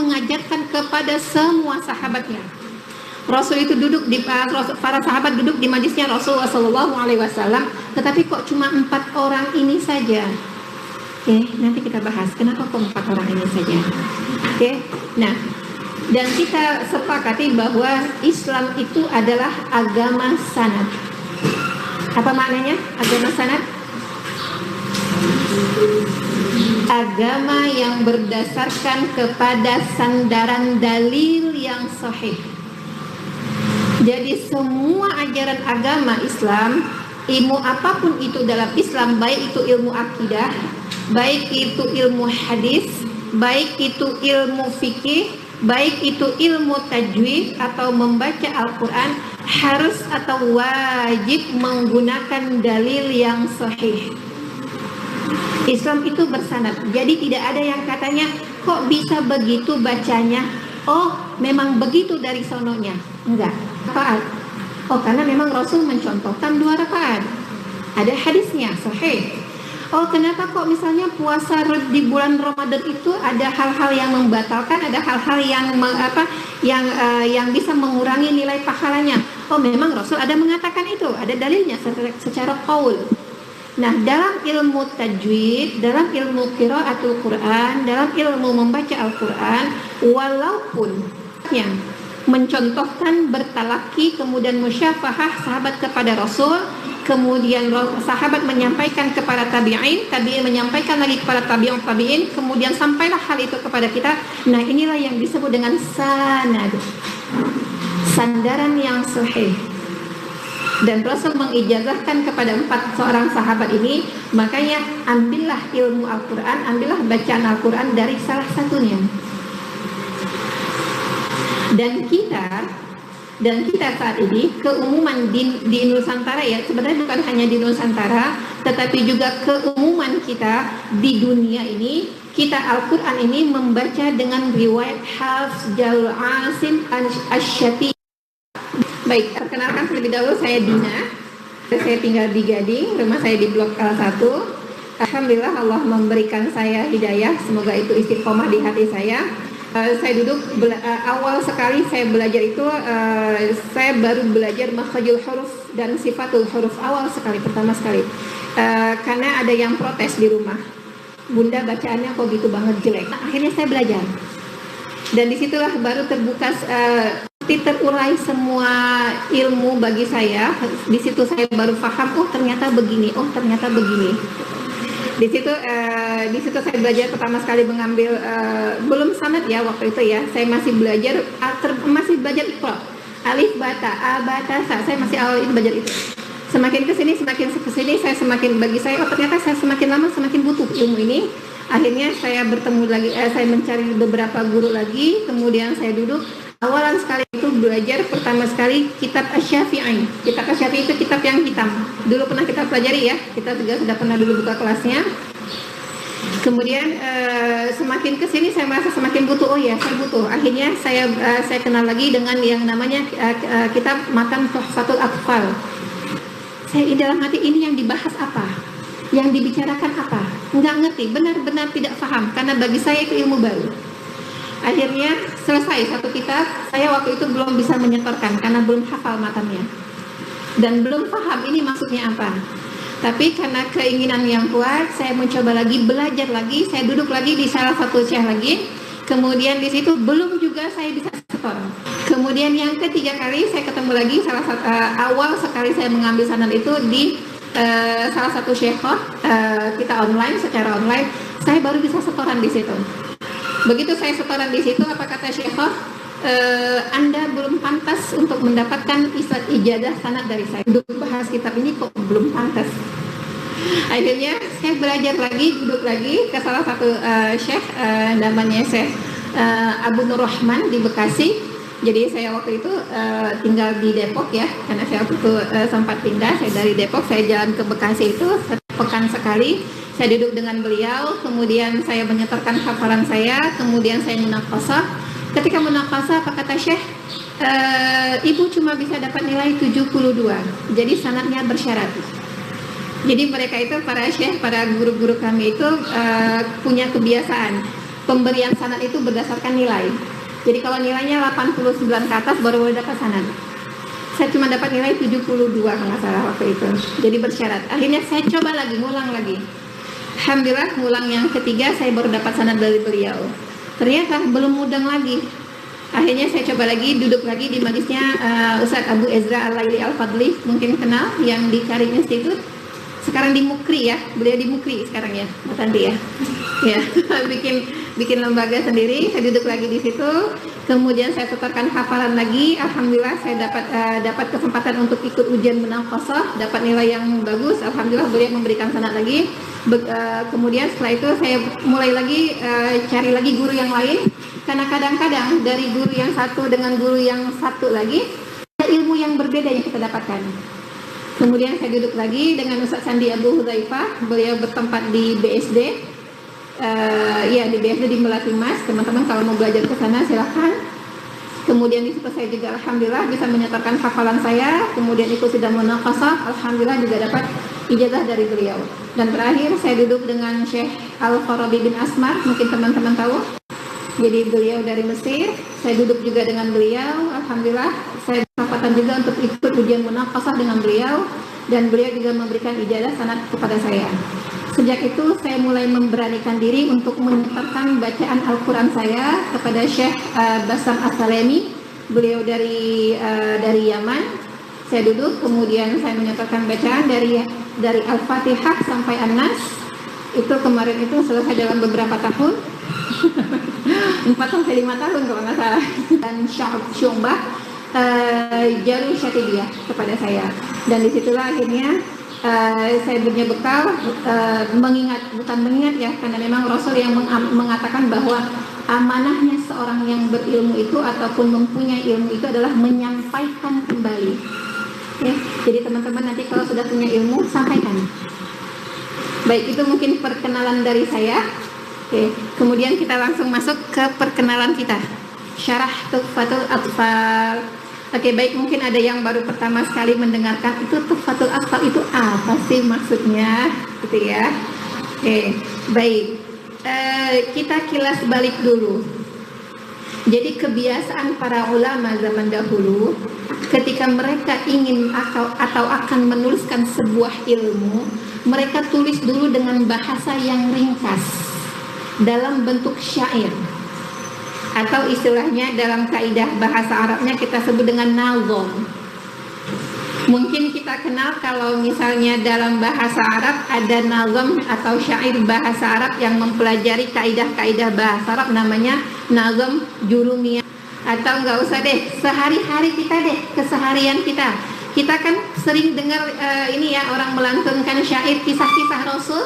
mengajarkan kepada semua sahabatnya. Rasul itu duduk di para sahabat duduk di majlisnya Rasulullah SAW, tetapi kok cuma 4 orang ini saja. Oke, nanti kita bahas kenapa kok 4 orang ini saja. Oke, nah, dan kita sepakati bahwa Islam itu adalah agama sanad. Apa maknanya agama sanad? Agama yang berdasarkan kepada sandaran dalil yang sahih. Jadi semua ajaran agama Islam, ilmu apapun itu dalam Islam, baik itu ilmu akidah, baik itu ilmu hadis, baik itu ilmu fikih, baik itu ilmu tajwid atau membaca Al-Quran, harus atau wajib menggunakan dalil yang sahih. Islam itu bersanad. Jadi tidak ada yang katanya kok bisa begitu bacanya, oh memang begitu dari sononya. Enggak. Rakaat. Oh karena memang Rasul mencontohkan 2 rakaat. Ada hadisnya sahih. Oh kenapa kok misalnya puasa di bulan Ramadan itu ada hal-hal yang membatalkan, ada hal-hal yang bisa mengurangi nilai pahalanya. Oh memang Rasul ada mengatakan itu, ada dalilnya secara qaul. Nah, dalam ilmu tajwid, dalam ilmu qiraatul Quran, dalam ilmu membaca Al-Quran, walaupun yang mencontohkan bertalaki, kemudian musyafahah sahabat kepada Rasul, kemudian sahabat menyampaikan kepada tabi'in, tabi'in menyampaikan lagi kepada tabi'in, kemudian sampailah hal itu kepada kita. Nah, inilah yang disebut dengan sanad, sandaran yang sahih. Dan Rasul mengijazahkan kepada 4 seorang sahabat ini, makanya ambillah ilmu Al-Quran, ambillah bacaan Al-Quran dari salah satunya. Dan kita saat ini keumuman di Nusantara, ya sebenarnya bukan hanya di Nusantara, tetapi juga keumuman kita di dunia ini, kita Al-Quran ini membaca dengan riwayat Hafs, Jalul Asim, Asy-Syati. Baik, perkenalkan terlebih dahulu, saya Dina. Saya tinggal di Gading, rumah saya di Blok L1. Alhamdulillah Allah memberikan saya hidayah, semoga itu istiqomah di hati saya. Saya duduk, awal sekali saya belajar itu, saya baru belajar makhrajul huruf dan sifatul huruf awal sekali, pertama sekali. Karena ada yang protes di rumah, Bunda bacaannya kok gitu banget, jelek. Nah, akhirnya saya belajar. Dan disitulah baru terbuka, terurai semua ilmu bagi saya. Di situ saya baru paham, oh ternyata begini, oh ternyata begini. Di situ saya belajar pertama sekali mengambil, belum sanad ya waktu itu ya, saya masih belajar iqra, alif bata, a bata sa, saya masih awal itu belajar itu. Semakin kesini saya semakin, bagi saya, oh ternyata saya semakin lama semakin butuh ilmu ini. Akhirnya saya bertemu lagi, saya mencari beberapa guru lagi, kemudian saya duduk. Awalan sekali itu belajar pertama sekali kitab Asy-Syafi'i. Kitab Asy-Syafi'i itu kitab yang hitam. Dulu pernah kita pelajari ya, kita juga sudah pernah dulu buka kelasnya. Kemudian semakin kesini saya merasa semakin butuh, oh ya saya butuh. Akhirnya saya kenal lagi dengan yang namanya kitab Matan Tuhfatul Atfal. Saya dalam hati ini yang dibahas apa? Yang dibicarakan apa? Enggak ngerti, benar-benar tidak paham, karena bagi saya itu ilmu baru. Akhirnya selesai satu kitab, saya waktu itu belum bisa menyetorkan karena belum hafal matanya dan belum paham ini maksudnya apa. Tapi karena keinginan yang kuat, saya mencoba lagi, belajar lagi, saya duduk lagi di salah satu syekh lagi. Kemudian di situ belum juga saya bisa setor. Kemudian yang ketiga kali saya ketemu lagi, awal sekali saya mengambil sanad itu di salah satu syekh, kita online, secara online, saya baru bisa setoran di situ. Begitu saya setoran di situ, apa kata Syekh? Anda belum pantas untuk mendapatkan ijazah sanad dari saya. Untuk bahas kitab ini kok belum pantas. Akhirnya saya belajar lagi, duduk lagi ke salah satu Syekh, namanya Syekh Abu Nur Rahman di Bekasi. Jadi saya waktu itu tinggal di Depok ya, karena saya waktu itu sempat pindah. Saya dari Depok, saya jalan ke Bekasi itu sepekan sekali. Saya duduk dengan beliau, kemudian saya menyetorkan hafalan saya, kemudian saya munaqashah. Ketika munaqashah, apa kata Syekh? Ibu cuma bisa dapat nilai 72, jadi sanadnya bersyarat. Jadi mereka itu, para syekh, para guru-guru kami itu punya kebiasaan. pemberian sanad itu berdasarkan nilai. Jadi kalau nilainya 89 ke atas baru boleh dapat sanad. Saya cuma dapat nilai 72 kalau nggak salah waktu itu. Jadi bersyarat. Akhirnya saya coba lagi, ngulang lagi. Alhamdulillah, ngulang yang ketiga saya baru dapat sanad dari beliau. Ternyata belum mudeng lagi. Akhirnya saya coba lagi, duduk lagi di majlisnya Ustadz Abu Ezra Al-Laili Al-Fadli, mungkin kenal, yang di Karim Institute. Sekarang di Mukri ya, beliau di Mukri sekarang ya, Mbak Tanti ya. Ya, bikin lembaga sendiri. Saya duduk lagi di situ. Kemudian saya setorkan hafalan lagi. Alhamdulillah saya dapat kesempatan untuk ikut ujian munaqashah, dapat nilai yang bagus. Alhamdulillah beliau memberikan sanad lagi. Kemudian setelah itu saya mulai lagi cari lagi guru yang lain, karena kadang-kadang dari guru yang satu dengan guru yang satu lagi ada ilmu yang berbeda yang kita dapatkan. Kemudian saya duduk lagi dengan Ustaz Sandi Abu Hudzaifah. Beliau bertempat di BSD. Di BSD di Melati Mas. Teman-teman kalau mau belajar ke sana silahkan. Kemudian di situ saya juga alhamdulillah bisa menyetorkan hafalan saya. Kemudian ikut sidang munaqashah, alhamdulillah juga dapat ijazah dari beliau. Dan terakhir saya duduk dengan Syekh Al-Farabi bin Asmar, mungkin teman-teman tahu. Jadi beliau dari Mesir. Saya duduk juga dengan beliau. Alhamdulillah saya kesempatan juga untuk ikut ujian munaqashah dengan beliau, dan beliau juga memberikan ijazah sanad kepada saya. Sejak itu saya mulai memberanikan diri untuk menyetorkan bacaan Al-Quran saya kepada Syekh Bassam As-Salemi. Beliau dari Yaman. Saya duduk, kemudian saya menyetorkan bacaan dari Al-Fatihah sampai An-Nas. Itu kemarin itu selesai dalam beberapa tahun. 4 sampai 5 tahun kalau nggak salah. Dan Syu'bah Jaru Syatibiyah kepada saya. Dan disitulah akhirnya saya punya bekal bukan mengingat ya, karena memang Rasul yang mengatakan bahwa amanahnya seorang yang berilmu itu ataupun mempunyai ilmu itu adalah menyampaikan kembali. Ya, jadi teman-teman nanti kalau sudah punya ilmu sampaikan. Baik, itu mungkin perkenalan dari saya. Oke, kemudian kita langsung masuk ke perkenalan kita. Syarah Tuhfatul Atfal. Oke, baik, mungkin ada yang baru pertama sekali mendengarkan itu Tuhfatul Atfal itu apa sih maksudnya, gitu ya. Oke, baik. Kita kilas balik dulu. Jadi kebiasaan para ulama zaman dahulu ketika mereka ingin atau akan menuliskan sebuah ilmu, mereka tulis dulu dengan bahasa yang ringkas dalam bentuk syair. Atau istilahnya dalam kaidah bahasa Arabnya kita sebut dengan nazom. Mungkin kita kenal kalau misalnya dalam bahasa Arab ada nazom atau syair bahasa Arab yang mempelajari kaidah-kaidah bahasa Arab, namanya nazom jurumiyah. Atau nggak usah deh, sehari-hari kita deh, keseharian kita. Kita kan sering dengar ini ya, orang melantunkan syair kisah-kisah Rasul.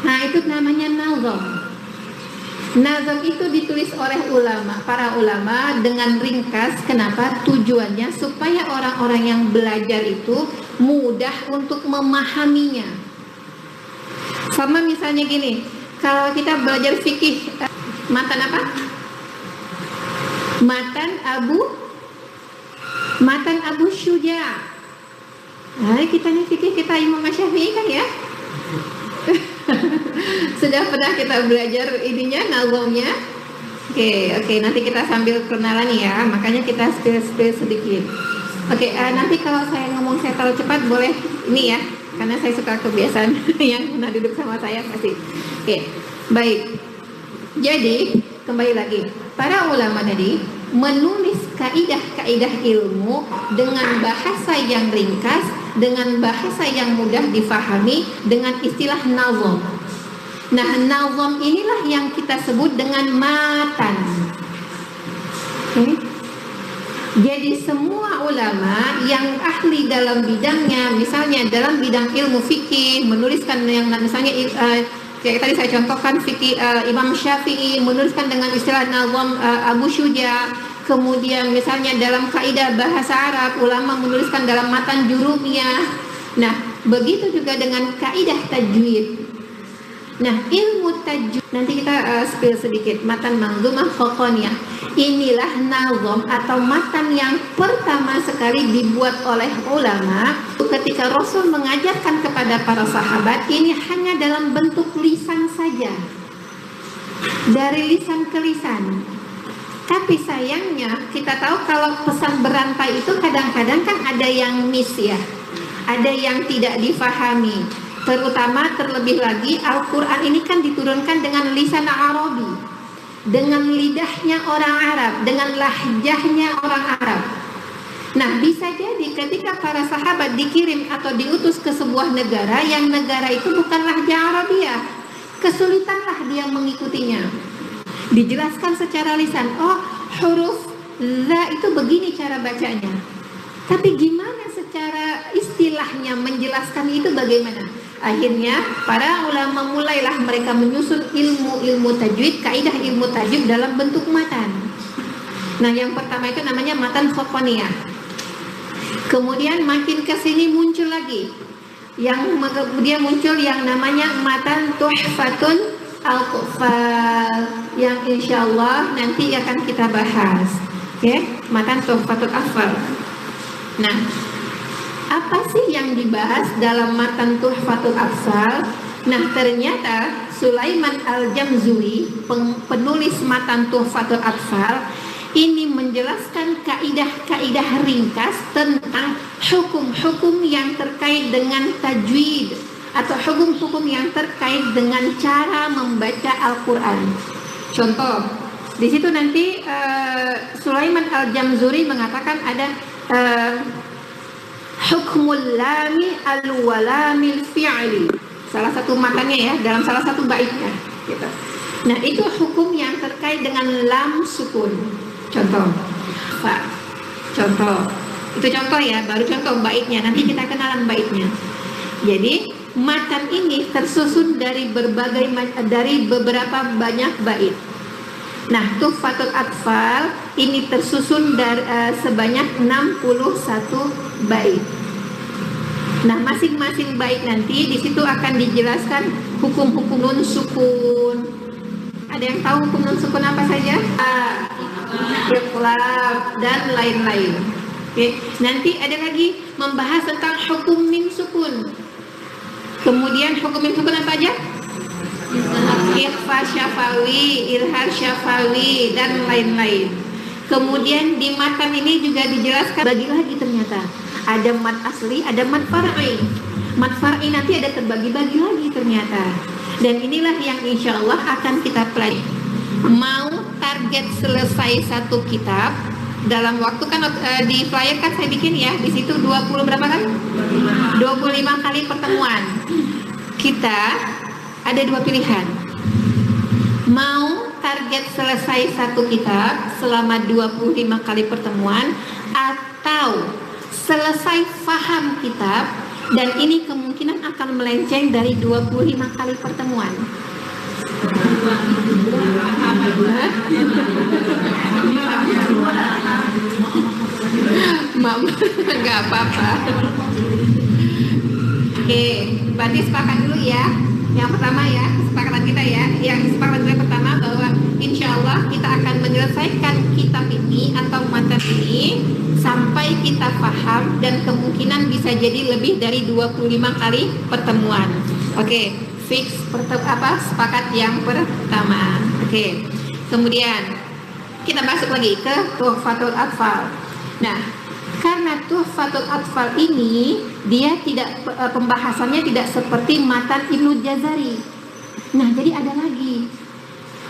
Nah itu namanya nazom. Nazam itu ditulis oleh para ulama dengan ringkas. Kenapa? Tujuannya supaya orang-orang yang belajar itu mudah untuk memahaminya. Sama misalnya gini, kalau kita belajar fikih, matan apa? Matan Abu Syuja. Nah, kita nih fikih kita Imam Syafi'i kan ya. Sudah pernah kita belajar ininya, nazomnya. Oke, nanti kita sambil kenalan ya, makanya kita spill sedikit. Oke, nanti kalau saya ngomong saya terlalu cepat boleh ini ya, karena saya suka kebiasaan yang pernah duduk sama saya pasti. Oke, baik. Jadi kembali lagi, para ulama tadi menulis kaidah-kaidah ilmu dengan bahasa yang ringkas, dengan bahasa yang mudah difahami, dengan istilah nazom. Nah, nazom inilah yang kita sebut dengan matan. Jadi semua ulama yang ahli dalam bidangnya, misalnya dalam bidang ilmu fikih, menuliskan yang misalnya kayak tadi saya contohkan fikih Imam Syafi'i menuliskan dengan istilah nazom Abu Syuja. Kemudian misalnya dalam kaidah bahasa Arab, ulama menuliskan dalam matan jurumiyah. Nah, begitu juga dengan kaidah tajwid. Nah, ilmu tajwid nanti kita spill sedikit. Matan manzumah Khaqaniyah. Inilah nazom atau matan yang pertama sekali dibuat oleh ulama ketika Rasul mengajarkan kepada para sahabat. Ini hanya dalam bentuk lisan saja. dari lisan ke lisan. Tapi sayangnya kita tahu kalau pesan berantai itu kadang-kadang kan ada yang miss ya, ada yang tidak difahami. Terutama terlebih lagi Al-Quran ini kan diturunkan dengan lisan Arabi, dengan lidahnya orang Arab, dengan lahjahnya orang Arab. Nah, bisa jadi ketika para sahabat dikirim atau diutus ke sebuah negara yang negara itu bukan lahjah Arabiah, kesulitanlah dia mengikutinya. Dijelaskan secara lisan, oh huruf za itu begini cara bacanya. Tapi gimana secara istilahnya menjelaskan itu bagaimana? Akhirnya para ulama mulailah mereka menyusun ilmu tajwid, kaidah ilmu tajwid dalam bentuk matan. Nah, yang pertama itu namanya matan khokoniyah. Kemudian makin ke sini muncul lagi kemudian muncul yang namanya matan tuhfatun al-qufal, yang insya Allah nanti akan kita bahas. Oke, matan tuhfatul atfal. Nah, apa sih yang dibahas dalam matan tuhfatul atfal? Nah, ternyata Sulaiman Al-Jamzuri, penulis matan tuhfatul atfal, ini menjelaskan kaidah-kaidah ringkas tentang hukum-hukum yang terkait dengan tajwid atau hukum-hukum yang terkait dengan cara membaca Al-Quran. Contoh, di situ nanti Sulaiman Al-Jamzuri mengatakan ada hukmul lami al-walamil fi'li, salah satu matannya ya, dalam salah satu baitnya gitu. Nah, itu hukum yang terkait dengan lam sukun. Contoh, contoh, itu contoh ya, baru contoh baitnya, nanti kita kenalan baitnya. Jadi matan ini tersusun dari beberapa banyak bait. Nah, Tuhfatul Atfal ini tersusun dari sebanyak 61 bait. Nah, masing-masing bait nanti di situ akan dijelaskan hukum-hukum nun sukun. Ada yang tahu hukum nun sukun apa saja? Iqlab dan lain-lain. Oke. Nanti ada lagi membahas tentang hukum mim sukun. Kemudian hukum mim sukun apa aja? Ikhfa syafawi, ilhar syafawi dan lain-lain. Kemudian di matan ini juga dijelaskan bagi lagi ternyata ada mat asli, ada mat far'i. Mat far'i nanti ada terbagi-bagi lagi ternyata. Dan inilah yang insya Allah akan kita pelajari. Mau target selesai satu kitab dalam waktu kan di flyer kan saya bikin ya, di situ 20 berapa kali? 25 kali pertemuan. Kita ada dua pilihan. Mau target selesai satu kitab selama 25 kali pertemuan, atau selesai faham kitab dan ini kemungkinan akan melenceng dari 25 kali pertemuan. Mama, nggak apa-apa. Oke, berarti sepakat dulu ya. Yang pertama ya, kesepakatan kita ya. Yang kesepakatan kita pertama bahwa insya Allah kita akan menyelesaikan kitab ini atau matan ini sampai kita paham dan kemungkinan bisa jadi lebih dari 25 kali pertemuan. Oke, fix sepakat yang pertama. Oke. Kemudian kita masuk lagi ke Tuhfatul Atfal. Nah, karena Tuhfatul Atfal ini dia tidak pembahasannya tidak seperti matan Ibnu Jazari. Nah, jadi ada lagi.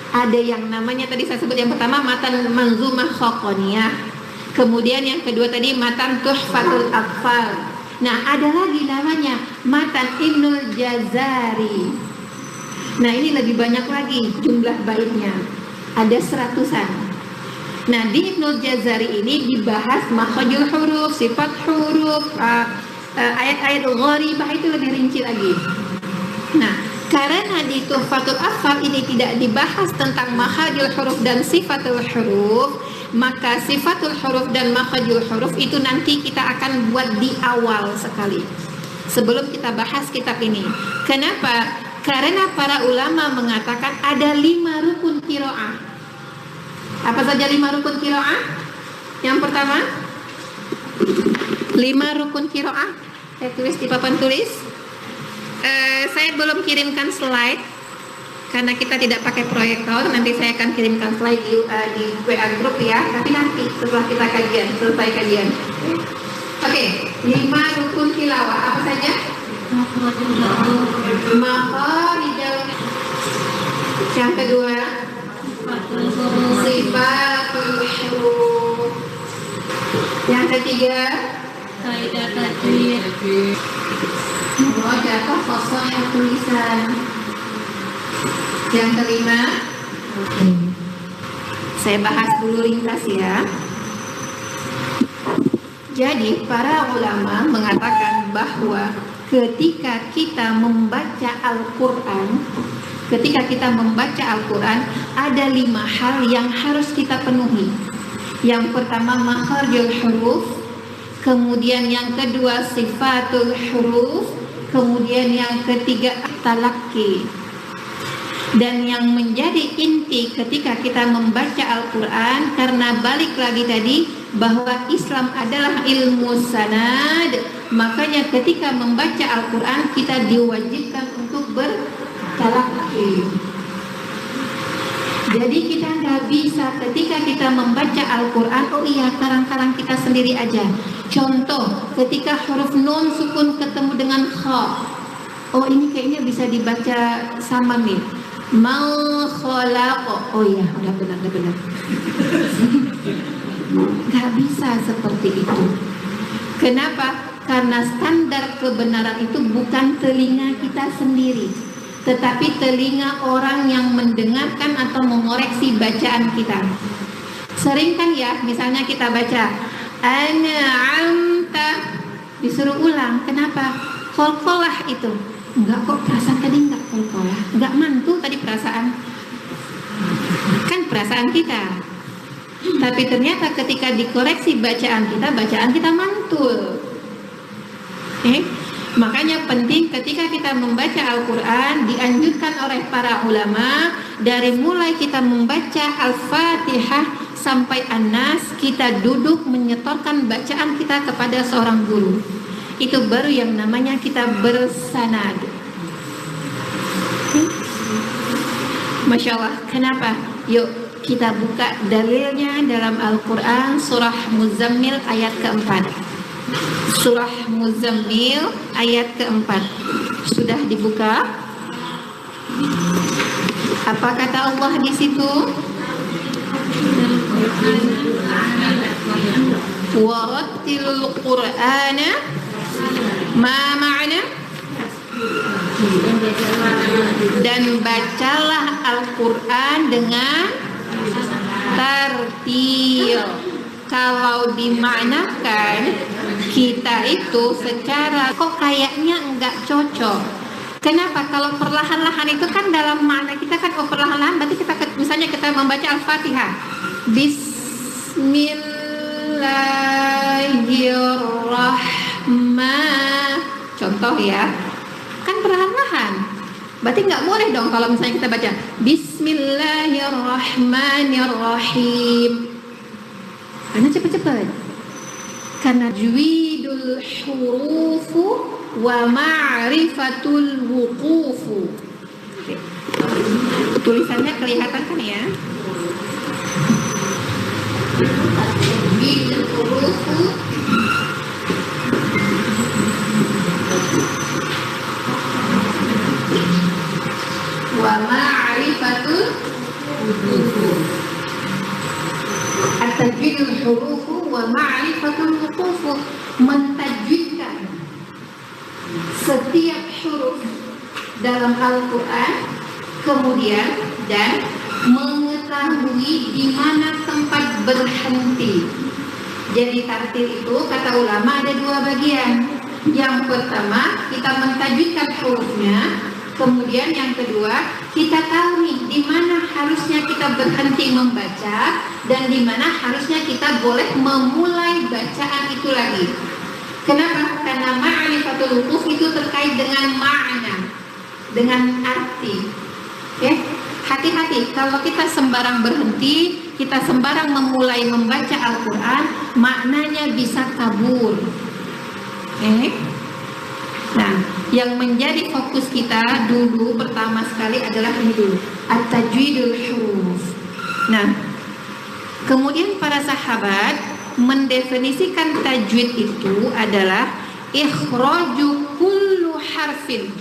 Ada yang namanya tadi saya sebut yang pertama matan Manzumah Khokoniyah. Kemudian yang kedua tadi matan Tuhfatul Atfal. Nah, ada lagi namanya matan Ibnu Jazari. Nah, ini lebih banyak lagi jumlah baitnya. Ada 100-an. Nah, di Ibnu Jazari ini dibahas makhrajul huruf, sifat huruf, ayat-ayat gharibah itu lebih rinci lagi. Nah, karena di Tuhfatul Atfal ini tidak dibahas tentang makhrajul huruf dan sifatul huruf, maka sifatul huruf dan makhrajul huruf itu nanti kita akan buat di awal sekali sebelum kita bahas kitab ini. Kenapa? Karena para ulama mengatakan ada 5 rukun qiraah. Apa saja 5 rukun qiraah? Yang pertama, 5 rukun qiraah. Saya tulis di papan tulis. Saya belum kirimkan slide. Karena kita tidak pakai proyektor, nanti saya akan kirimkan slide di WA grup ya. Tapi nanti setelah kita selesai kajian. Oke, 5 rukun tilawah apa saja? Makharijul. Yang kedua, sifatul huruf. Yang ketiga, kaidah tajwid. Murojaah fasahatul lisan. Yang kelima, saya bahas dulu ringkas ya. Jadi para ulama mengatakan bahwa ketika kita membaca Al-Quran, ada 5 hal yang harus kita penuhi. Yang pertama makharijul huruf, kemudian yang kedua sifatul huruf, kemudian yang ketiga talaqi. Dan yang menjadi inti ketika kita membaca Al-Quran, karena balik lagi tadi bahwa Islam adalah ilmu sanad, makanya ketika membaca Al-Quran kita diwajibkan untuk bertalaqi. Jadi kita nggak bisa ketika kita membaca Al-Quran, oh iya karang-karang kita sendiri aja. Contoh, ketika huruf nun sukun ketemu dengan kha, oh ini kayaknya bisa dibaca sama nih. Mal khalaq, oh iya udah benar. Nggak bisa seperti itu. Kenapa? Karena standar kebenaran itu bukan telinga kita sendiri, tetapi telinga orang yang mendengarkan atau mengoreksi bacaan kita. Sering kan ya, misalnya kita baca an'amta, disuruh ulang, kenapa? Qalqalah itu. Enggak kok, perasaan tadi enggak qalqalah, enggak mantul tadi perasaan. Kan perasaan kita. Tapi ternyata ketika dikoreksi bacaan kita mantul. Makanya penting ketika kita membaca Al-Quran, dianjurkan oleh para ulama dari mulai kita membaca Al-Fatihah sampai An-Nas, kita duduk menyetorkan bacaan kita kepada seorang guru. Itu baru yang namanya kita bersanad. Masya Allah, kenapa? Yuk kita buka dalilnya dalam Al-Quran, surah Muzammil ayat keempat. Surah Muzammil ayat keempat. Sudah dibuka? Apa kata Allah di situ? Warattilul Qur'ana ma ma'na, dan bacalah Al-Quran dengan tartil. Kalau dimaknakan kita itu secara kok kayaknya enggak cocok. Kenapa? Kalau perlahan-lahan itu kan dalam makna kita kan perlahan-lahan, berarti kita misalnya kita membaca Al-Fatihah, Bismillahirrahmanirrahim, contoh ya, kan perlahan-lahan. Berarti nggak boleh dong kalau misalnya kita baca Bismillahirrahmanirrahim, karena cepet-cepet. Karena juwidul hurufu wa ma'rifatul wuqufu. Tulisannya kelihatan kan ya? Juwidul hurufu wa ma'rifatul wuqufu. At-tajwidul hurufu wa ma'rifatul wuqufu, mentajwidkan setiap huruf dalam Al-Quran, kemudian dan mengetahui di mana tempat berhenti. Jadi tartil itu kata ulama ada 2 bagian. Yang pertama kita mentajwidkan hurufnya, kemudian yang kedua kita tahu nih di mana harusnya kita berhenti membaca dan di mana harusnya kita boleh memulai bacaan itu lagi. Kenapa? Karena ma'rifatul wuquf itu terkait dengan makna, dengan arti. Ya, hati-hati kalau kita sembarang berhenti, kita sembarang memulai membaca Al-Quran, maknanya bisa kabur. Nah, yang menjadi fokus kita dulu pertama sekali adalah ini dulu, at-tajwidul huruf. Nah, kemudian para sahabat mendefinisikan tajwid itu adalah ikhraju kullu harfin,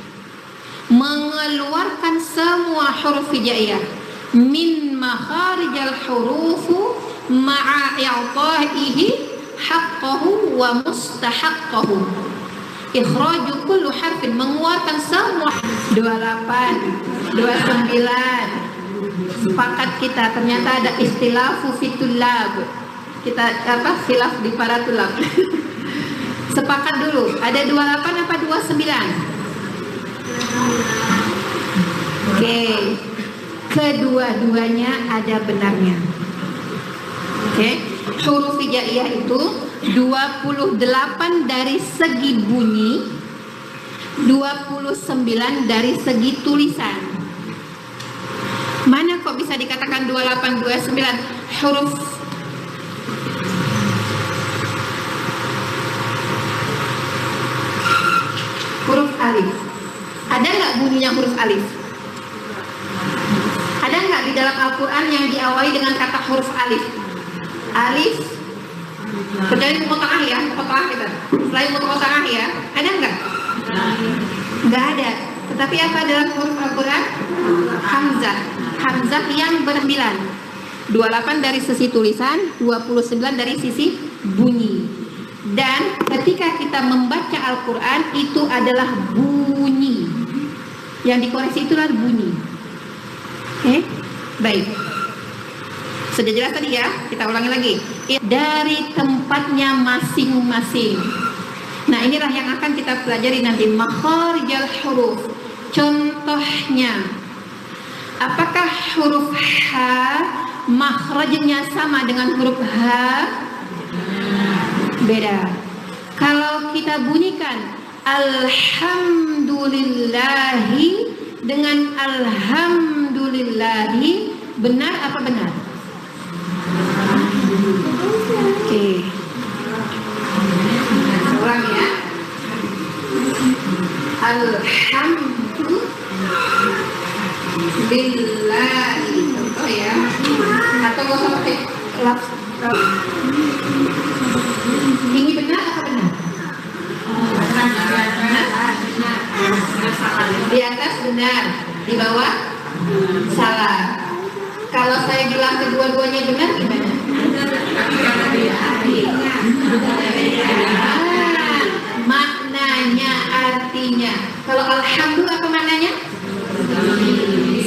mengeluarkan semua huruf hijaiyah min makharijal hurufu ma'a i'ta'ihi haqqahu wa mustahaqqahu. Ikhraju kullu harfin, mengeluarkan semua. 28, 29. Sepakat kita, ternyata ada istilafu fitulab. Kita khilaf di para tulab. Sepakat dulu, ada 28 apa 29? Oke. Kedua-duanya ada benarnya. Oke. Huruf hijaiyah itu 28 dari segi bunyi, 29 dari segi tulisan. Mana kok bisa dikatakan 28, 29? Huruf alif. Ada nggak bunyinya huruf alif? Ada nggak di dalam Al-Quran yang diawali dengan kata huruf alif? Alif, kecuali mutaqah ya, mutaqah kita. Selain mutaqah ya, ada nggak? Nggak ada. Tetapi apa dalam huruf Al-Quran? Hamzah. Hamzah yang bersembilan. 28 dari sisi tulisan, 29 dari sisi bunyi. Dan ketika kita membaca Al-Quran itu adalah bunyi. Yang dikoreksi itulah bunyi. Oke, baik. Sudah jelas tadi ya, kita ulangi lagi. Dari tempatnya masing-masing. Nah, inilah yang akan kita pelajari nanti, makharijal huruf. Contohnya, apakah huruf H makhrajnya sama dengan huruf H? Beda. Kalau kita bunyikan alhamdulillahi dengan alhamdulillahi, benar apa benar? Oke. Ulang ya. Alhamdulillahi. Contoh ya. Atau nggak usah pakai laf. Ini benar apa benar? Di atas benar, di bawah salah. Kalau saya bilang kedua-duanya benar gimana? Maknanya, artinya. Kalau alhamdulillah apa maknanya?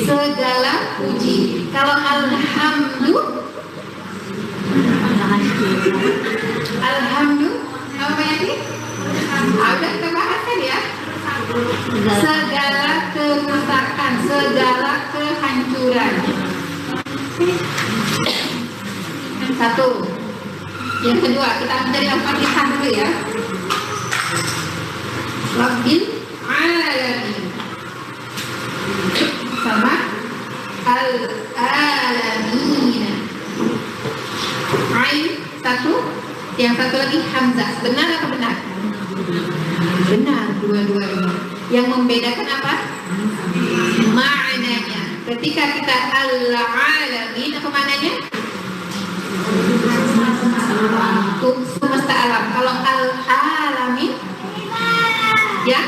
Segala puji. Kalau alhamdulillah apa ini? Ada kebahasan ya. Segala kerusakan, segala kehancuran. Satu. Yang kedua, kita dari Al-Fatihah dulu ya. Rabbil alamin. Sama al-alamin. Ain satu, yang satu lagi hamzah. Benar atau benar? Benar, dua-duanya. Yang membedakan apa? Maknanya. Ketika kita al-alamin, apa maknanya? Semesta alam. Kalau al-alamin, ya,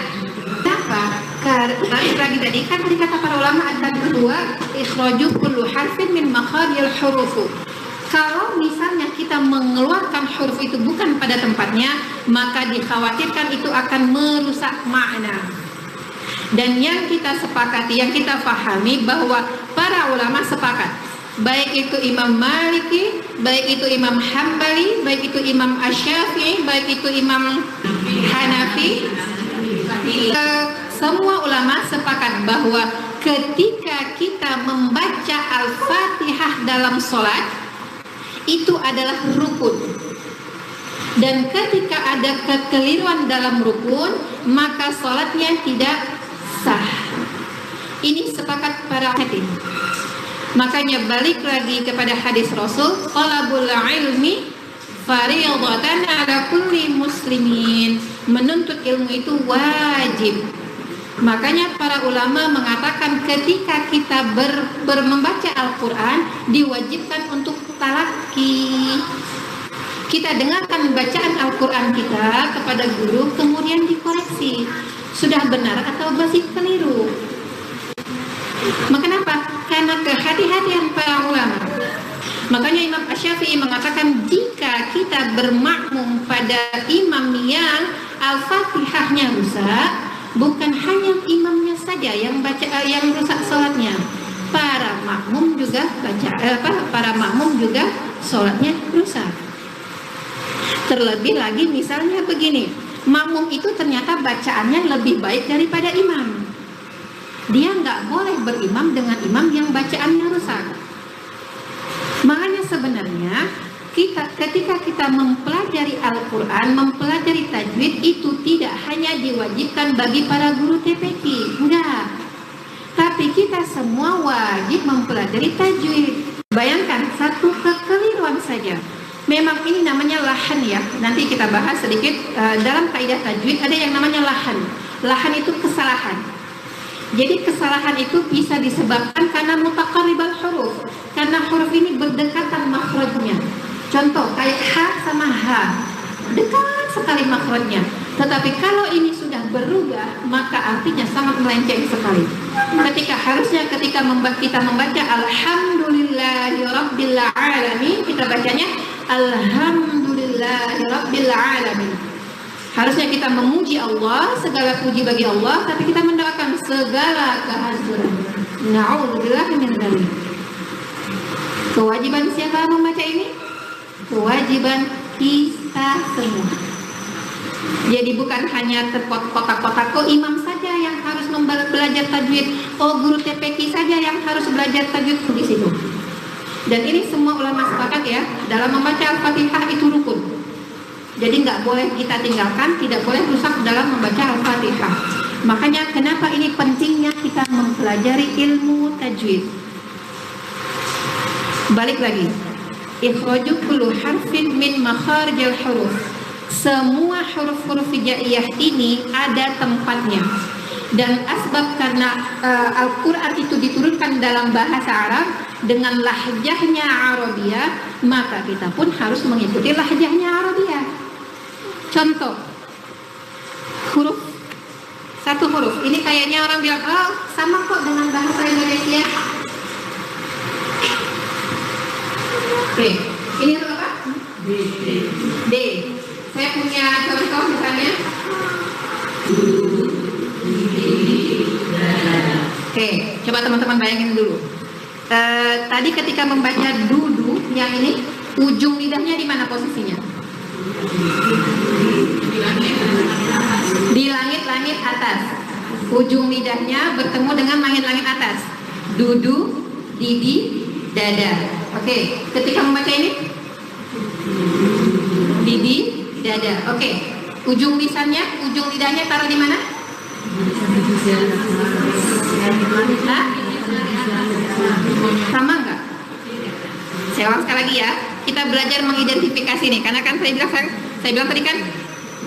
kenapa? Karena lagi tadi kan kata para ulama ada dua, ikhraju kullu harfin min makharijil huruf. Kalau misalnya kita mengeluarkan huruf itu bukan pada tempatnya, maka dikhawatirkan itu akan merusak makna. Dan yang kita sepakati, yang kita pahami bahwa para ulama sepakat, baik itu Imam Maliki, baik itu Imam Hambali, baik itu Imam Asy-Syafi'i, baik itu Imam Hanafi, semua ulama sepakat bahwa ketika kita membaca Al-Fatihah dalam sholat, itu adalah rukun. Dan ketika ada kekeliruan dalam rukun, maka sholatnya tidak sah. Ini sepakat para hadis. Makanya balik lagi kepada hadis Rasul, talabul ilmi Fariidatan ala kulli muslimin. Menuntut ilmu itu wajib. Makanya para ulama mengatakan ketika kita membaca Al-Quran diwajibkan untuk talaki. Kita dengarkan bacaan Al-Quran kita kepada guru, kemudian dikoreksi. Sudah benar atau masih keliru? Kenapa? Karena kehati-hatian para ulama. Makanya Imam Asy-Syafi'i mengatakan jika kita bermakmum pada imam yang Al-Fatihahnya rusak, bukan hanya imamnya saja yang rusak sholatnya, para makmum juga sholatnya rusak. Terlebih lagi misalnya begini, makmum itu ternyata bacaannya lebih baik daripada imam. Dia nggak boleh berimam dengan imam yang bacaannya rusak. Makanya sebenarnya ketika kita mempelajari Al-Quran, mempelajari tajwid itu tidak hanya diwajibkan bagi para guru TPQ, enggak. Tapi kita semua wajib mempelajari tajwid. Bayangkan satu kekeliruan saja. Memang ini namanya lahan ya. Nanti kita bahas sedikit dalam kaidah tajwid ada yang namanya lahan. Lahan itu kesalahan. Jadi kesalahan itu bisa disebabkan karena mutaqarribal huruf. Karena huruf ini berdekatan makhrajnya. Contoh kayak H sama H, dekat sekali makhrajnya. Tetapi kalau ini sudah berubah, maka artinya sangat melenceng sekali. Harusnya ketika kita membaca Alhamdulillahirabbil alamin, kita bacanya Alhamdulillahirabbil alamin. Harusnya kita memuji Allah, segala puji bagi Allah, tapi kita mendoakan segala kehadiran. Na'udzubillah min dzalik. Kewajiban siapa membaca ini? Kewajiban kita semua. Jadi bukan hanya kotak-kotak imam saja yang harus belajar tajwid, guru TPQ saja yang harus belajar tajwid di situ. Dan ini semua ulama sepakat ya, dalam membaca Al-Fatihah itu rukun. Jadi nggak boleh kita tinggalkan, tidak boleh rusak dalam membaca Al-Fatihah. Makanya kenapa ini pentingnya kita mempelajari ilmu tajwid. Balik lagi, ikhraju kullu harfin min makharijil huruf. Semua huruf-huruf hijaiyah ini ada tempatnya. Dan asbab karena Al-Quran itu diturunkan dalam bahasa Arab dengan lahjahnya Arabiyah, maka kita pun harus mengikuti lahjahnya Arabiyah. Contoh, satu huruf, ini kayaknya orang bilang, sama kok dengan bahasa Indonesia. Oke, ini huruf apa? D. Saya punya contoh misalnya. Oke, coba teman-teman bayangin dulu. Tadi ketika membaca dudu yang ini, ujung lidahnya di mana posisinya? Di langit-langit atas. Ujung lidahnya bertemu dengan langit-langit atas. Dudu, didi, dada. Oke, ketika membaca ini, didi, dada. Oke, ujung lisannya, ujung lidahnya taruh di mana? Hah? Sama enggak? Saya ulang sekali lagi ya. Kita belajar mengidentifikasi nih, karena kan saya bilang tadi kan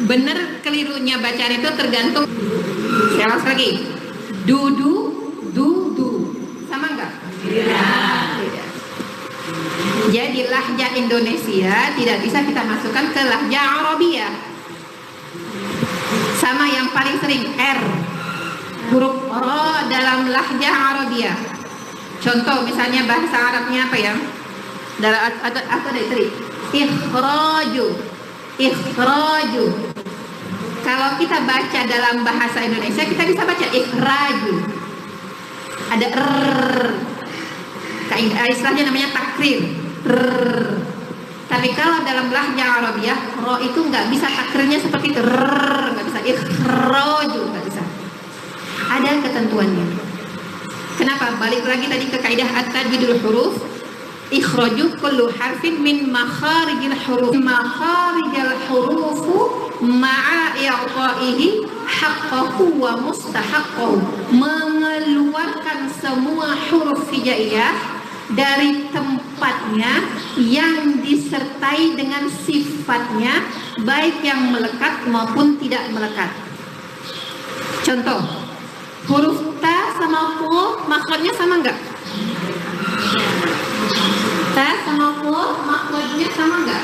benar kelirunya bacaan itu tergantung. Saya ulang lagi. Dudu, dudu. Sama enggak? Tidak. Jadi lahja Indonesia tidak bisa kita masukkan ke lahja Arabiyah. Sama yang paling sering R, huruf Ra dalam lahja Arabiyah. Contoh misalnya bahasa Arabnya apa ya? Apa dari tadi? Ikhraju. Kalau kita baca dalam bahasa Indonesia kita bisa baca ikhraju. Ada istilahnya namanya takrir. Tapi kalau dalam lahja Arabiyah, ro itu nggak bisa takrirnya seperti itu. Nggak bisa. Ikhraju nggak bisa. Ada ketentuannya. Kenapa? Balik lagi tadi ke kaidah at-tajwidul huruf. Ikhraju kullu harfin min makharijil huruf. Makharijil hurufu ma'a i'ta'ihi haqqahu wa mustahaqqahu. Mengeluarkan semua huruf hijaiyah dari tempatnya yang disertai dengan sifatnya, baik yang melekat maupun tidak melekat. Contoh, huruf ta sama fu makhrajnya sama enggak? Ta sama fu makhrajnya sama enggak?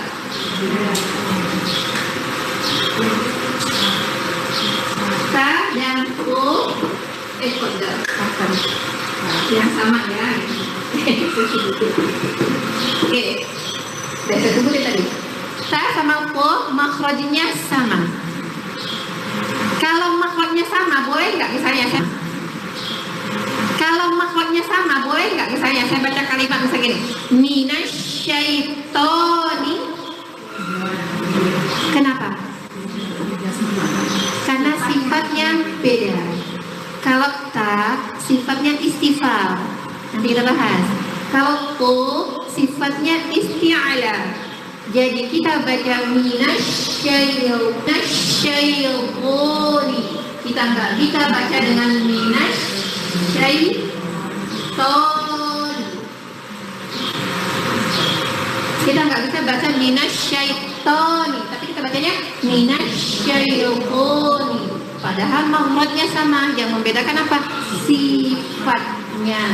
Ta dan fu yang sama ya. Oke, saya tunggu tadi. Ta sama fu makhrajnya sama. Kalau makhrajnya sama, boleh nggak misalnya saya? Kalau makhrajnya sama, boleh nggak misalnya saya baca kalimat misalnya gini, minasyaitoni. Kenapa? Karena sifatnya beda. Kalau ta, sifatnya istifal. Nanti kita bahas. Kalau tu, sifatnya isti'ala. Jadi kita baca minasyaitoni. Kita baca dengan minasyaitoni. Kita nggak bisa baca minasyaitoni, tapi kita bacanya minasyaitoni. Padahal makhrajnya sama, yang membedakan apa? Sifatnya.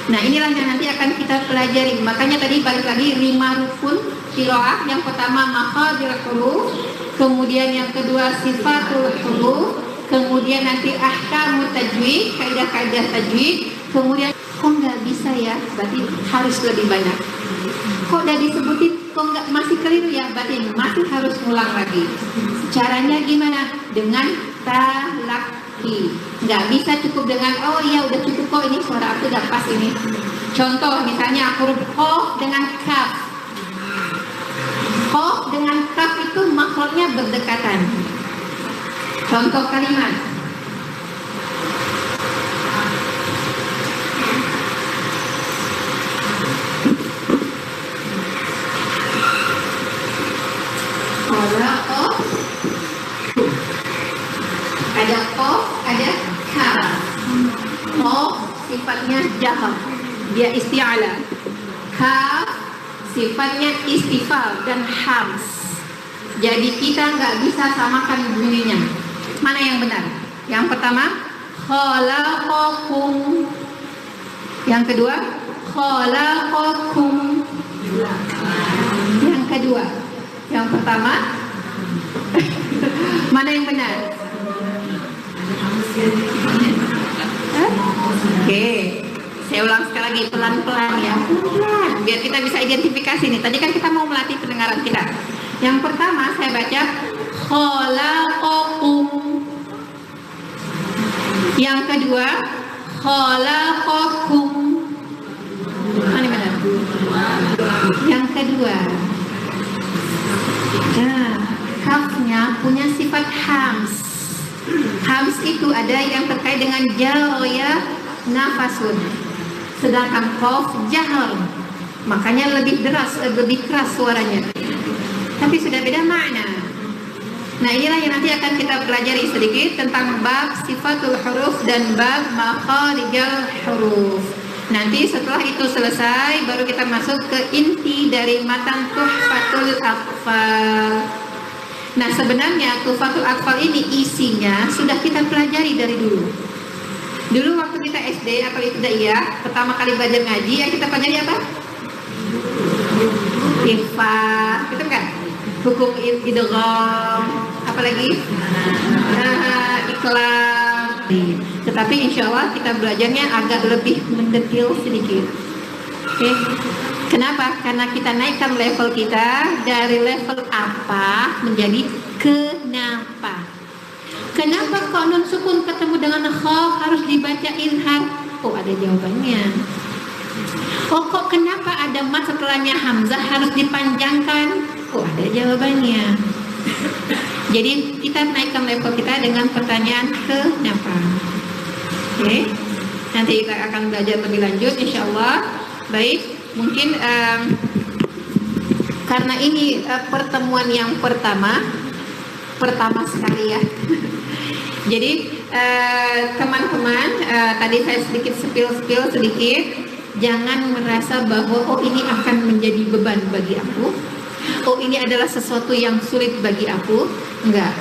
Nah, inilah yang nanti akan kita pelajari. Makanya tadi balik lagi 5 rukun qiraah. Yang pertama makhadir huruf, kemudian yang kedua sifatul huruf, kemudian nanti ahkamut tajwid, kaidah-kaidah tajwid, kemudian kok nggak bisa ya, berarti harus lebih banyak. Kok udah disebutin, kok nggak masih keliru ya, berarti masih harus ulang lagi. Caranya gimana? Dengan talaqi. Nggak bisa cukup dengan oh iya udah cukup kok, ini suara aku udah pas ini. Contoh misalnya huruf qaf dengan kaf. Qaf dengan kaf itu makhrajnya berdekatan. Contoh kalimat. Ada qaf, ada kaf. Qaf sifatnya jahar, dia isti'ala. Kaf sifatnya istifal dan hams. Jadi kita nggak bisa samakan bunyinya. Mana yang benar? Yang pertama, khalaqakum. Yang kedua, khalaqakum. Yang kedua, yang pertama, mana yang benar? Oke, saya ulang sekali lagi pelan-pelan ya, pelan, biar kita bisa identifikasi nih. Tadi kan kita mau melatih pendengaran kita. Yang pertama saya baca khalaqakum. Yang kedua khalaqakum. Mana benar? Yang kedua. Nah, kafnya punya sifat hams. Hams itu ada yang terkait dengan jaro-ya nafasun. Sedangkan qaf jahar, makanya lebih deras, lebih keras suaranya. Tapi sudah beda makna. Nah, inilah yang nanti akan kita pelajari sedikit tentang bab sifatul huruf dan bab makharijul huruf. Nanti setelah itu selesai, baru kita masuk ke inti dari matan Tuhfatul Atfal. Nah, sebenarnya Tuhfatul Atfal ini isinya sudah kita pelajari dari dulu. Dulu waktu kita SD atau ibtidaiyah, pertama kali belajar ngaji, yang kita pelajari apa? Ikhfa, gitu kan? Hukum idgham, apalagi? Ikhlas. Tetapi insya Allah kita belajarnya agak lebih mendetil sedikit. Oke? Kenapa? Karena kita naikkan level kita dari level apa menjadi kenapa. Kenapa kok nun sukun ketemu dengan kha harus dibaca izhar? Oh, ada jawabannya. Oh, kok kenapa ada mat setelahnya hamzah harus dipanjangkan? Oh, ada jawabannya. Jadi kita naikkan level kita dengan pertanyaan kenapa. Oke, nanti kita akan belajar lebih lanjut insya Allah. Baik, mungkin karena ini pertemuan yang pertama sekali ya. Jadi teman-teman, tadi saya sedikit spill sedikit. jangan merasa bahwa oh ini akan menjadi beban bagi aku, oh ini adalah sesuatu yang sulit bagi aku. Enggak.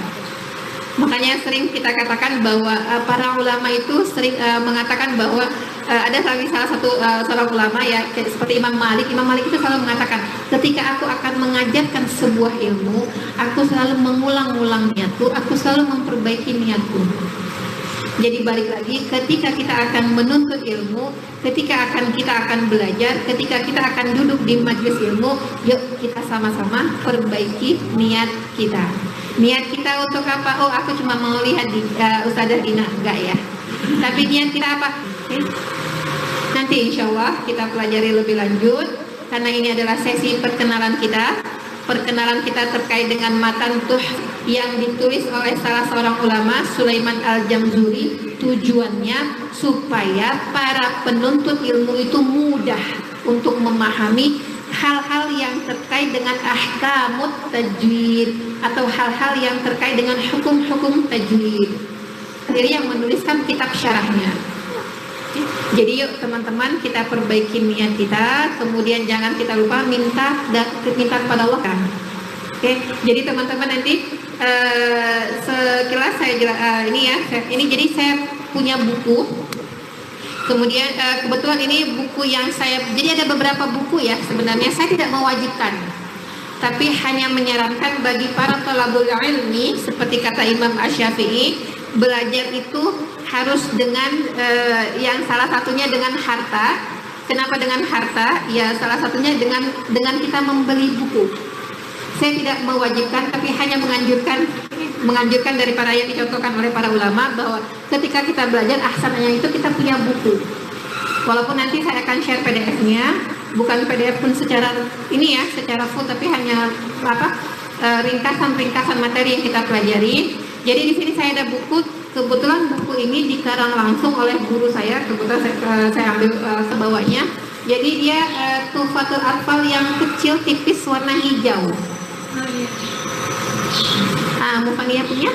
Makanya sering kita katakan bahwa para ulama itu sering mengatakan bahwa ada salah satu seorang ulama ya seperti Imam Malik itu selalu mengatakan, ketika aku akan mengajarkan sebuah ilmu, aku selalu mengulang-ulang niatku, aku selalu memperbaiki niatku. Jadi balik lagi, ketika kita akan menuntut ilmu, ketika kita akan belajar, ketika kita akan duduk di majelis ilmu, yuk kita sama-sama perbaiki niat kita. Niat kita untuk apa? Oh, aku cuma mau lihat di Ustazah Dina, enggak ya. Tapi niat kita apa? Nanti insya Allah kita pelajari lebih lanjut, karena ini adalah sesi perkenalan kita. Perkenalan kita terkait dengan matan tuh yang ditulis oleh salah seorang ulama, Sulaiman Al-Jamzuri. Tujuannya supaya para penuntut ilmu itu mudah untuk memahami hal-hal yang terkait dengan ahkamut tajwid atau hal-hal yang terkait dengan hukum-hukum tajwid. Sendiri yang menuliskan kitab syarahnya. Jadi yuk teman-teman, kita perbaiki niat kita, kemudian jangan kita lupa minta kepada Allah kan. Oke, jadi teman-teman nanti sekilas saya jadi saya punya buku. Kemudian kebetulan ini buku yang jadi ada beberapa buku ya, sebenarnya saya tidak mewajibkan, tapi hanya menyarankan bagi para thalabul ilmi, seperti kata Imam Asy-Syafi'i, belajar itu harus dengan yang salah satunya dengan harta. Kenapa dengan harta? Ya salah satunya dengan kita membeli buku. Saya tidak mewajibkan, tapi hanya menganjurkan dari para yang dicontohkan oleh para ulama bahwa ketika kita belajar ahsananya itu kita punya buku. Walaupun nanti saya akan share PDF-nya, bukan PDF pun secara full, tapi hanya ringkasan materi yang kita pelajari. Jadi di sini saya ada buku, kebetulan buku ini dikarang langsung oleh guru saya, kebetulan saya ambil sebawahnya. Jadi dia Tuhfatul Atfal yang kecil tipis warna hijau. Mufania punya?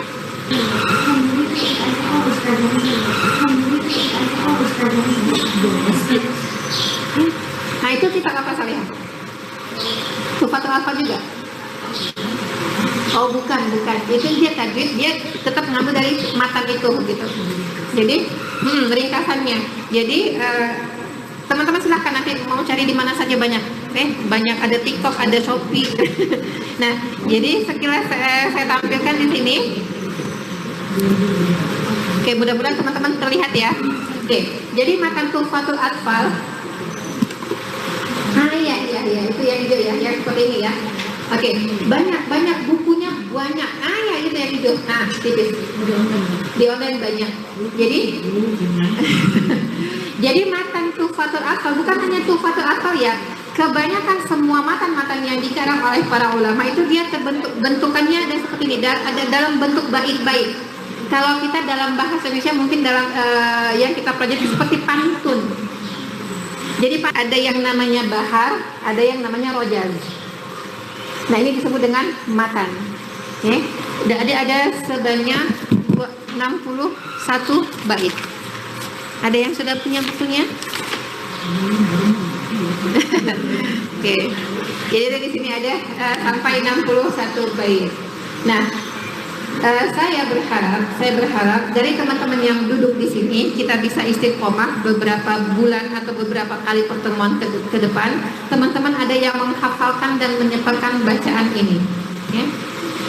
Nah itu kitab apa Salihah? Tuhfatul Atfal juga? Oh bukan, itu dia tajwid, dia tetap mengambil dari matan itu gitu. Jadi ringkasannya. Jadi teman-teman silahkan nanti mau cari di mana saja banyak, banyak, ada TikTok, ada Shopee. Nah, jadi sekilas saya tampilkan di sini. Oke, mudah-mudahan teman-teman terlihat ya. Oke, jadi matan Tuhfatul Atfal. Iya, itu yang hijau ya, yang seperti ini ya. Oke, banyak bukunya banyak. Ya itu yang hijau. Tipis. Di online banyak. Jadi matan Tuhfatul Atfal bukan hanya Tuhfatul Atfal ya. Kebanyakan semua matan-matan yang dikarang oleh para ulama itu dia bentukannya ada seperti ini, ada dalam bentuk bait-bait. Kalau kita dalam bahasa Indonesia mungkin dalam yang kita pelajari seperti pantun. Jadi ada yang namanya bahar, ada yang namanya rojaz. Nah ini disebut dengan matan. Oke, ada sebanyak 61 bait. Ada yang sudah punya bukunya? Oke. Jadi dari sini ada sampai 61 bait. Nah, saya berharap dari teman-teman yang duduk di sini kita bisa istiqomah beberapa bulan atau beberapa kali pertemuan ke depan. Teman-teman ada yang menghafalkan dan menyebarkan bacaan ini. Ya.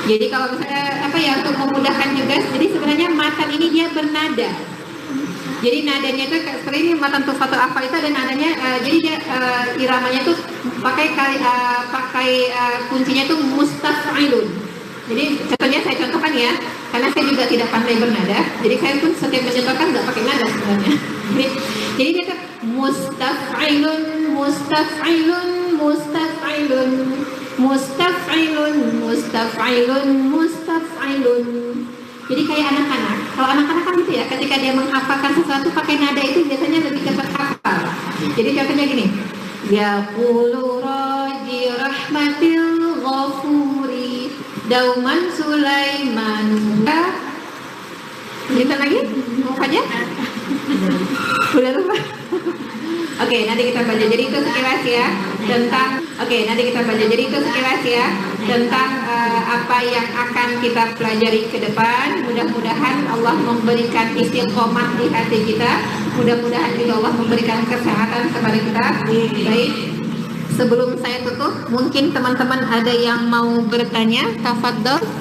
Jadi kalau misalnya untuk memudahkan juga, jadi sebenarnya matan ini dia bernada. Jadi nadanya itu seperti ini, matan Tuhfatul Atfal itu ada nadanya. Jadi dia iramanya itu pakai kuncinya itu mustaf'ilun. Jadi contohnya saya contohkan ya, karena saya juga tidak pandai bernada. Jadi saya pun setiap mencontohkan nggak pakai nada sebenarnya. Jadi dia tuh mustaf'ilun, mustaf'ilun, mustaf'ilun, mustaf'ilun, mustaf'ilun, mustaf'ilun. Jadi kayak anak-anak. Kalau anak-anak kan gitu ya, ketika dia menghafalkan sesuatu pakai nada itu biasanya lebih cepat hafal. Jadi contohnya gini, yaqulu raji rahmatil ghafuri dauman Sulaiman. Kita lagi? Mau aja? Udah lupa. Oke, nanti kita baca. Jadi itu sekilas ya tentang. Oke, nanti kita baca. Jadi itu sekilas ya tentang apa yang akan kita pelajari ke depan. Mudah-mudahan Allah memberikan istiqomah di hati kita. Mudah-mudahan juga Allah memberikan kesehatan kepada kita. Baik. Sebelum saya tutup, mungkin teman-teman ada yang mau bertanya. Tafadhol.